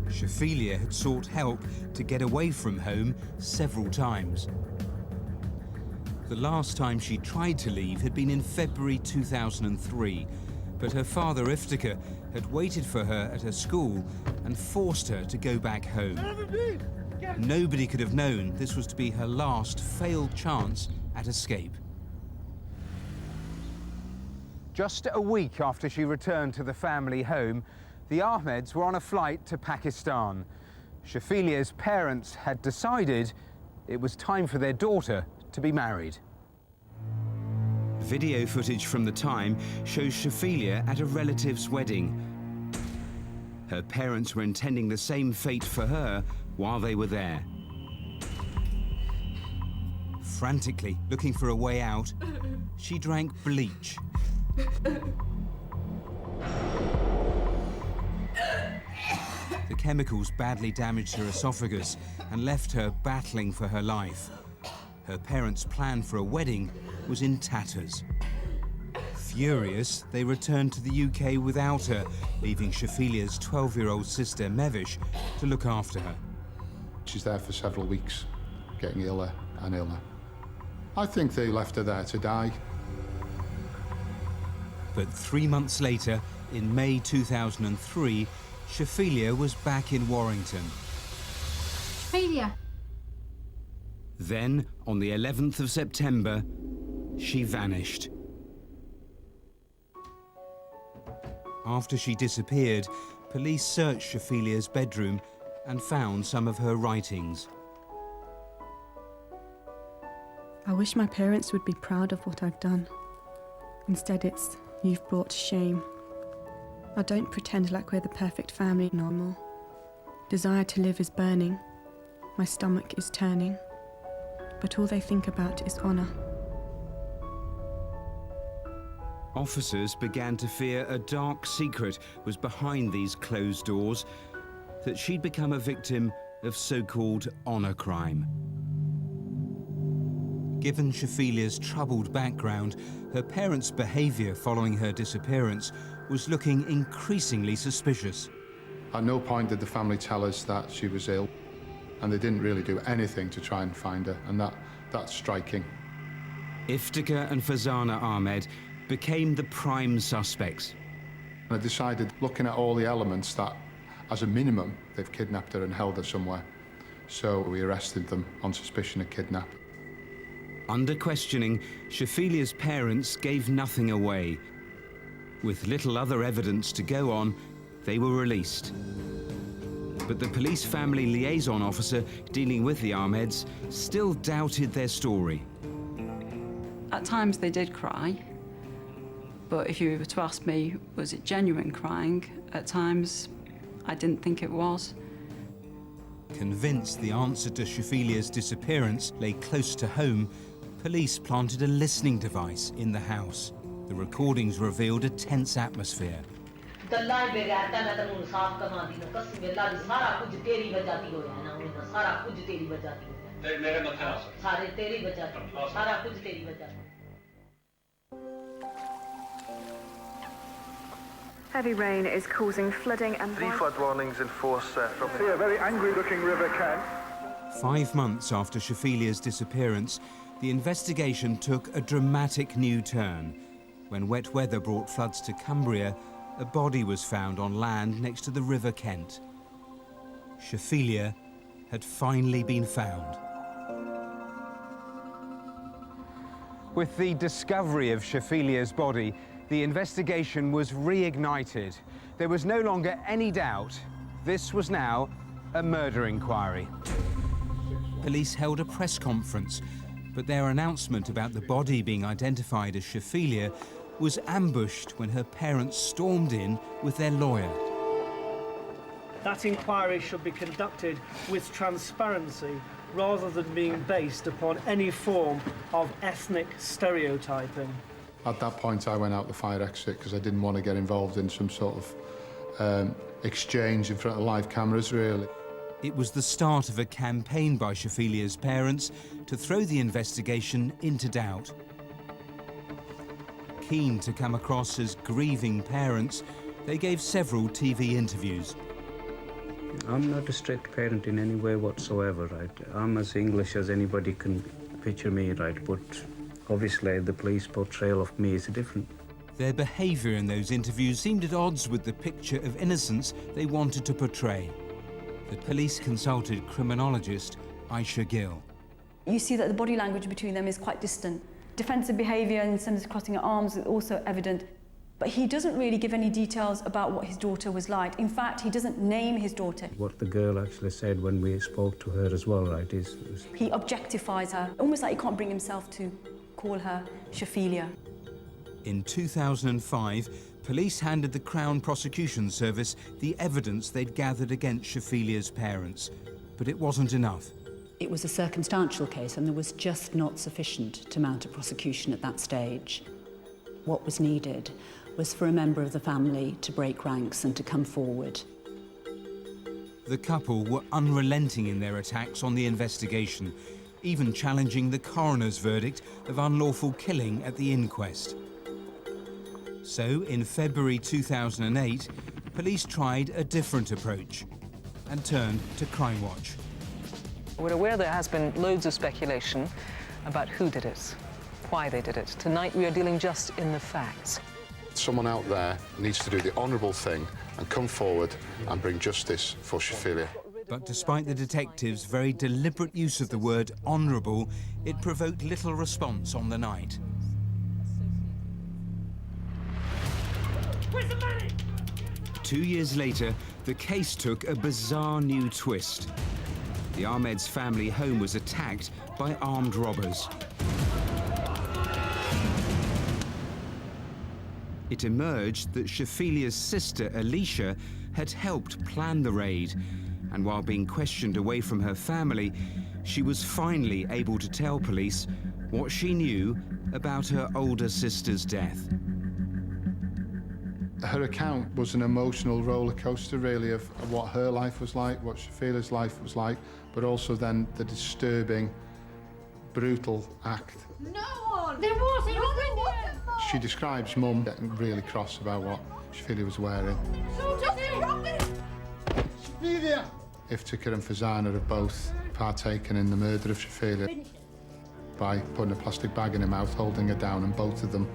Shafilia had sought help to get away from home several times. The last time she tried to leave had been in February 2003, but her father, Iftikhar, had waited for her at her school and forced her to go back home. Nobody could have known this was to be her last failed chance at escape. Just a week after she returned to the family home, the Ahmeds were on a flight to Pakistan. Shafilia's parents had decided it was time for their daughter to be married. Video footage from the time shows Shafilia at a relative's wedding. Her parents were intending the same fate for her while they were there. Frantically looking for a way out, she drank bleach. The chemicals badly damaged her esophagus and left her battling for her life. Her parents' plan for a wedding was in tatters. Furious, they returned to the UK without her, leaving Shafilia's 12-year-old sister, Mevish, to look after her. She's there for several weeks, getting iller and iller. I think they left her there to die. But 3 months later, in May 2003, Shafilia was back in Warrington. Shafilia. Then, on the 11th of September, she vanished. After she disappeared, police searched Shafilia's bedroom and found some of her writings. I wish my parents would be proud of what I've done. Instead, it's, "You've brought shame." I don't pretend like we're the perfect family no more. Desire to live is burning. My stomach is turning. But all they think about is honour. Officers began to fear a dark secret was behind these closed doors, that she'd become a victim of so-called honour crime. Given Shafilia's troubled background, her parents' behaviour following her disappearance was looking increasingly suspicious. At no point did the family tell us that she was ill, and they didn't really do anything to try and find her, and that's striking. Iftikhar and Fazana Ahmed became the prime suspects. I decided, looking at all the elements, that as a minimum they've kidnapped her and held her somewhere. So we arrested them on suspicion of kidnap. Under questioning, Shafilia's parents gave nothing away. With little other evidence to go on, they were released. But the police family liaison officer dealing with the Ahmeds still doubted their story. At times they did cry, but if you were to ask me, was it genuine crying? At times, I didn't think it was. Convinced the answer to Shafilia's disappearance lay close to home, police planted a listening device in the house. The recordings revealed a tense atmosphere. Heavy rain is causing flooding and... 3 flood warnings in force from a very angry-looking River Kent. 5 months after Shafilia's disappearance, the investigation took a dramatic new turn. When wet weather brought floods to Cumbria, a body was found on land next to the River Kent. Shafilia had finally been found. With the discovery of Shafilia's body, the investigation was reignited. There was no longer any doubt. This was now a murder inquiry. Police held a press conference, but their announcement about the body being identified as Shafilia was ambushed when her parents stormed in with their lawyer. That inquiry should be conducted with transparency rather than being based upon any form of ethnic stereotyping. At that point, I went out the fire exit because I didn't want to get involved in some sort of exchange in front of live cameras, really. It was the start of a campaign by Shafilia's parents to throw the investigation into doubt. Keen to come across as grieving parents, they gave several TV interviews. I'm not a strict parent in any way whatsoever, right? I'm as English as anybody can picture me, right? But obviously the police portrayal of me is different. Their behaviour in those interviews seemed at odds with the picture of innocence they wanted to portray. The police consulted criminologist Aisha Gill. You see that the body language between them is quite distant. Defensive behaviour and some crossing of arms is also evident. But he doesn't really give any details about what his daughter was like. In fact, he doesn't name his daughter. What the girl actually said when we spoke to her as well, right, is... He objectifies her, almost like he can't bring himself to call her Shafilia. In 2005, police handed the Crown Prosecution Service the evidence they'd gathered against Shafilia's parents. But it wasn't enough. It was a circumstantial case and there was just not sufficient to mount a prosecution at that stage. What was needed was for a member of the family to break ranks and to come forward. The couple were unrelenting in their attacks on the investigation, even challenging the coroner's verdict of unlawful killing at the inquest. So, in February 2008, police tried a different approach and turned to Crimewatch. We're aware there has been loads of speculation about who did it, why they did it. Tonight we are dealing just in the facts. Someone out there needs to do the honourable thing and come forward and bring justice for Shafila. But despite the detectives' very deliberate use of the word honourable, it provoked little response on the night. Where's the money? 2 years later, the case took a bizarre new twist. The Ahmed's family home was attacked by armed robbers. It emerged that Shafilia's sister, Alicia, had helped plan the raid, and while being questioned away from her family, she was finally able to tell police what she knew about her older sister's death. Her account was an emotional roller coaster, really, of what her life was like, what Shafila's life was like, but also then the disturbing, brutal act. No one! There wasn't! She describes Mum getting really cross about what Shafila was wearing. Iftikhar and Fazana have both partaken in the murder of Shafila by putting a plastic bag in her mouth, holding her down, and both of them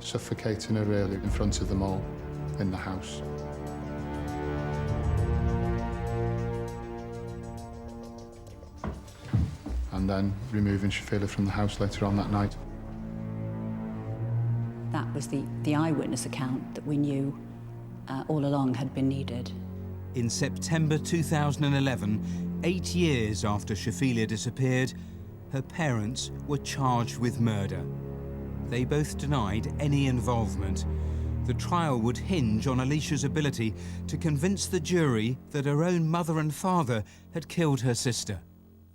suffocating her, really, in front of them all in the house. And then removing Shafila from the house later on that night. That was the eyewitness account that we knew all along had been needed. In September 2011, 8 years after Shafila disappeared, her parents were charged with murder. They both denied any involvement. The trial would hinge on Alicia's ability to convince the jury that her own mother and father had killed her sister.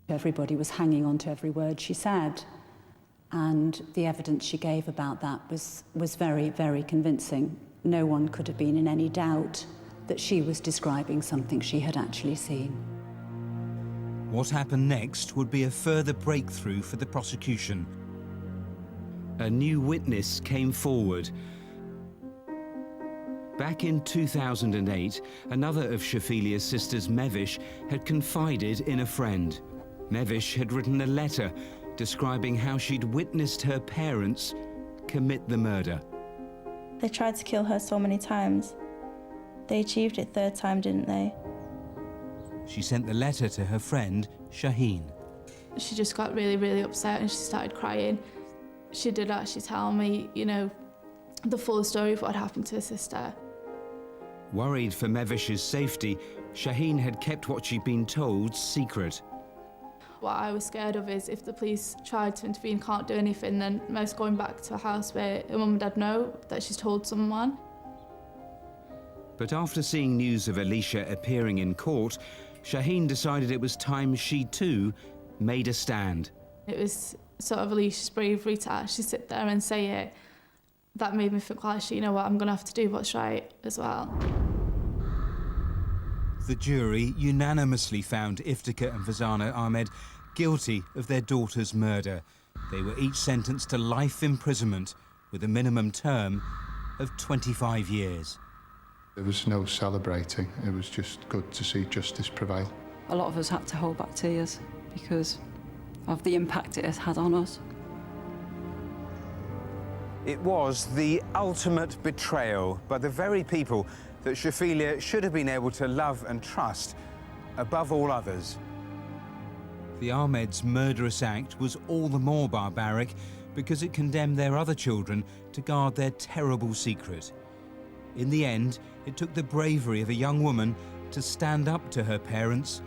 Everybody was hanging on to every word she said, and the evidence she gave about that was very, very convincing. No one could have been in any doubt that she was describing something she had actually seen. What happened next would be a further breakthrough for the prosecution. A new witness came forward. Back in 2008, another of Shafilia's sisters, Mevish, had confided in a friend. Mevish had written a letter describing how she'd witnessed her parents commit the murder. They tried to kill her so many times. They achieved it third time, didn't they? She sent the letter to her friend, Shaheen. She just got really, really upset and she started crying. She did actually tell me, you know, the full story of what had happened to her sister. Worried for Mevish's safety, Shaheen had kept what she'd been told secret. What I was scared of is if the police tried to intervene, can't do anything, then Mev's going back to a house where her mum and dad know that she's told someone. But after seeing news of Alicia appearing in court, Shaheen decided it was time she too made a stand. It was sort of Alicia's bravery to actually sit there and say it. That made me think, well, actually, you know what, I'm going to have to do what's right as well. The jury unanimously found Iftikhar and Fazana Ahmed guilty of their daughter's murder. They were each sentenced to life imprisonment with a minimum term of 25 years. There was no celebrating. It was just good to see justice prevail. A lot of us had to hold back tears because of the impact it has had on us. It was the ultimate betrayal by the very people that Shafila should have been able to love and trust above all others. The Ahmed's murderous act was all the more barbaric because it condemned their other children to guard their terrible secret. In the end, it took the bravery of a young woman to stand up to her parents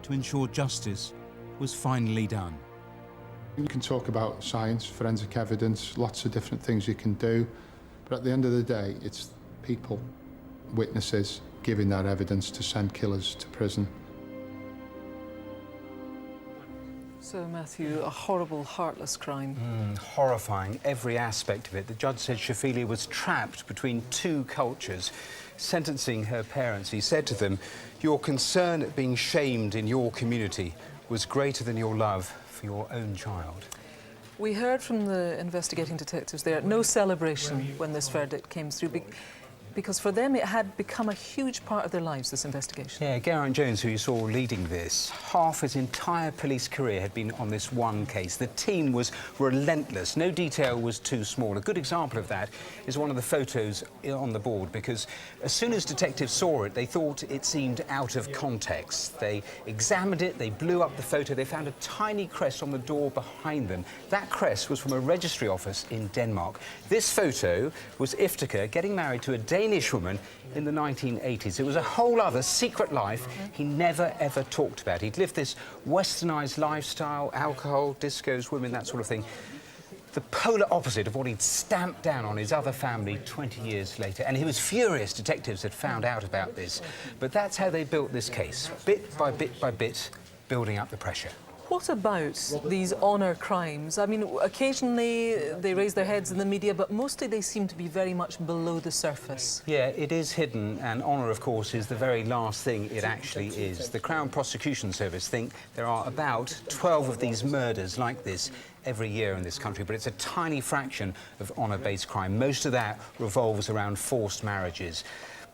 to ensure justice was finally done. You can talk about science, forensic evidence, lots of different things you can do, but at the end of the day, it's people, witnesses, giving that evidence to send killers to prison. So, Matthew, a horrible, heartless crime. Horrifying, every aspect of it. The judge said Shafila was trapped between two cultures. sentencing her parents, he said to them, "Your concern at being shamed in your community was greater than your love for your own child." We heard from the investigating detectives there, no celebration when this verdict came through, because for them it had become a huge part of their lives, this investigation. Yeah, Geraint Jones, who you saw leading this, half his entire police career had been on this one case. The team was relentless. No detail was too small. A good example of that is one of the photos on the board, because as soon as detectives saw it, they thought it seemed out of context. They examined it, they blew up the photo, they found a tiny crest on the door behind them. That crest was from a registry office in Denmark. This photo was Iftikhar getting married to a Danish woman in the 1980s. It was a whole other secret life he never, ever talked about. He'd lived this westernised lifestyle, alcohol, discos, women, that sort of thing. The polar opposite of what he'd stamped down on his other family 20 years later. And he was furious detectives had found out about this. But that's how they built this case, bit by bit by bit, building up the pressure. What about these honour crimes? I mean, occasionally they raise their heads in the media, but mostly they seem to be very much below the surface. Yeah, it is hidden, and honour, of course, is the very last thing it actually is. The Crown Prosecution Service think there are about 12 of these murders like this every year in this country, but it's a tiny fraction of honour-based crime. Most of that revolves around forced marriages.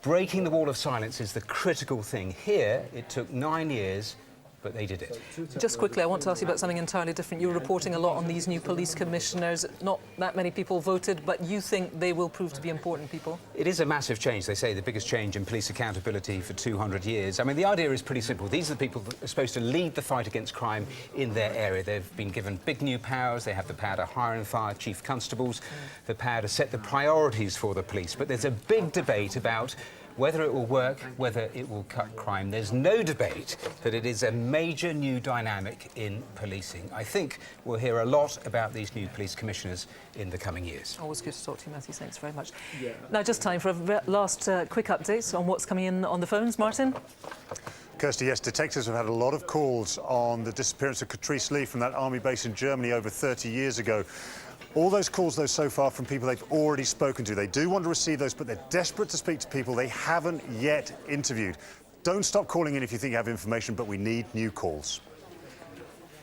Breaking the wall of silence is the critical thing. Here, it took 9 years, but they did it. Just quickly, I want to ask you about something entirely different. You were reporting a lot on these new police commissioners. Not that many people voted, but you think they will prove to be important people? It is a massive change. They say the biggest change in police accountability for 200 years. I mean, the idea is pretty simple. These are the people that are supposed to lead the fight against crime in their area. They've been given big new powers. They have the power to hire and fire chief constables, the power to set the priorities for the police. But there's a big debate about whether it will work, whether it will cut crime. There's no debate that it is a major new dynamic in policing. I think we'll hear a lot about these new police commissioners in the coming years. Always good to talk to you, Matthew. Thanks very much. Yeah. Now, just time for a last quick update on what's coming in on the phones. Martin? Kirsty, yes, detectives have had a lot of calls on the disappearance of Catrice Lee from that army base in Germany over 30 years ago. All those calls, though, so far from people they've already spoken to. They do want to receive those, but they're desperate to speak to people they haven't yet interviewed. Don't stop calling in if you think you have information, but we need new calls.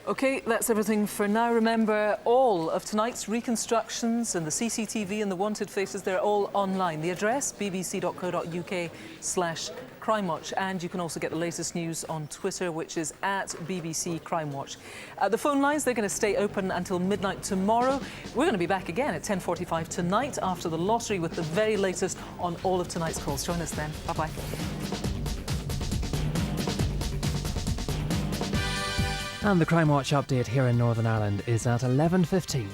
OK, that's everything for now. Remember, all of tonight's reconstructions and the CCTV and the wanted faces, they're all online. The address, bbc.co.uk/Crimewatch. And you can also get the latest news on Twitter, which is @BBC Crimewatch. The phone lines, they're going to stay open until midnight tomorrow. We're going to be back again at 10:45 tonight after the lottery with the very latest on all of tonight's calls. Join us then. Bye-bye. And the Crimewatch update here in Northern Ireland is at 11:15.